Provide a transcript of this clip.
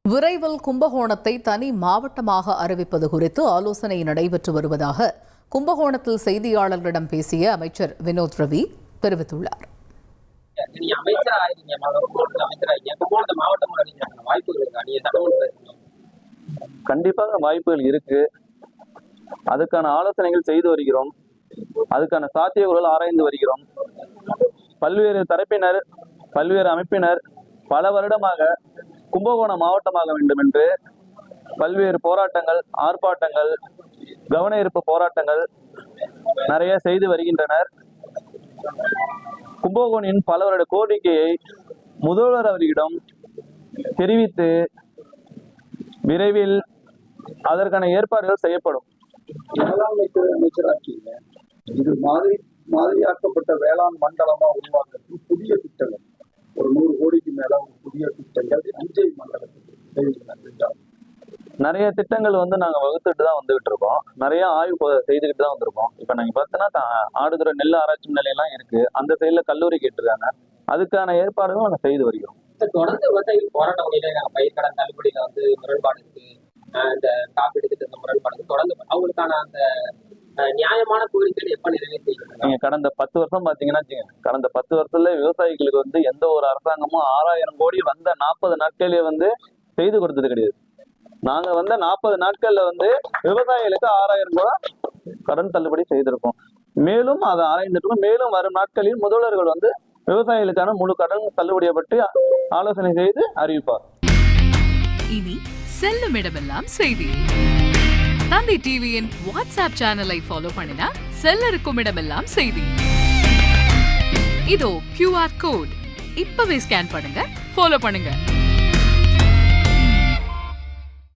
விரைவில் கும்பகோணத்தை தனி மாவட்டமாக அறிவிப்பது குறித்து ஆலோசனை நடைபெற்று வருவதாக கும்பகோணத்தில் செய்தியாளர்களிடம் பேசிய அமைச்சர் வினோத் ரவி தெரிவித்துள்ளார். கண்டிப்பாக வாய்ப்புகள் இருக்கு. அதுக்கான ஆலோசனைகள் செய்து வருகிறோம். அதுக்கான சாத்தியக்கூறுகள் ஆராய்ந்து வருகிறோம். பல்வேறு தரப்பினர், பல்வேறு அமைப்பினர் பல வருடமாக கும்பகோணம் மாவட்டமாக வேண்டும் என்று பல்வேறு போராட்டங்கள், ஆர்ப்பாட்டங்கள், கவன ஈர்ப்பு போராட்டங்கள் நிறைய செய்து வருகின்றனர். கும்பகோணின் பலவருடைய கோரிக்கையை முதல்வர் அவர்களிடம் தெரிவித்து விரைவில் அதற்கான ஏற்பாடுகள் செய்யப்படும். அமைச்சராட்சியில இது மாதிரியாக்கப்பட்ட வேளாண் மண்டலமா உருவாக்குறதுக்கு புதிய திட்டங்கள் ஒரு 100 கோடிக்கு மேல புதிய திட்டங்கள் அஞ்சை மண்டலத்துக்கு நிறைய திட்டங்கள் நாங்க வகுத்துட்டு தான் வந்துகிட்டு இருக்கோம். நிறைய ஆய்வு செய்துக்கிட்டு தான் வந்திருக்கோம். இப்ப நாங்க பார்த்தோன்னா ஆடுதுறை நெல் ஆராய்ச்சி நிலையெல்லாம் இருக்கு. அந்த சைட்ல கல்லூரி கேட்டிருக்காங்க. அதுக்கான ஏற்பாடுகளும் நாங்க செய்து வருகிறோம். தொடர்ந்து விவசாயிகள் போராட்ட வழியில பயிர்க்கடன் தள்ளுபடியில முரண்பாடு இருக்கு. இந்த காப்பீடு திட்டத்தை முரண்பாடு தொடர்ந்து அவங்களுக்கான அந்த நியாயமான கோரிக்கைகள் எப்ப நிறைவேற்றிருக்காங்க? நீங்க கடந்த 10 வருஷம் பாத்தீங்கன்னா, கடந்த 10 வருஷத்துல விவசாயிகளுக்கு எந்த ஒரு அரசாங்கமும் 6000 கோடி வந்த 40 நாட்களே செய்து கொடுத்தது கிடையாது. நாங்க 40 நாட்கள்ல விவசாயிகளுக்கு 6000 ரூபாய் கடன் தள்ளுபடி செய்திருக்கோம். மேலும் அதை ஆராய்ந்துட்டு மேலும் வரும் நாட்களில் முதல்வர்கள் விவசாயிகளுக்கான முழு கடன் தள்ளுபடியை பற்றி ஆலோசனை செய்து அறிவிப்பார். இனி செல்லும் இடமெல்லாம் செய்தி. தந்தை டிவியின் வாட்ஸ்அப் சேனலை ஃபாலோ பண்ணினா செல்ல இருக்கும் இடமெல்லாம் செய்தி. இதோ QR கோட் இப்பவே ஸ்கேன் பண்ணுங்க, ஃபாலோ பண்ணுங்க.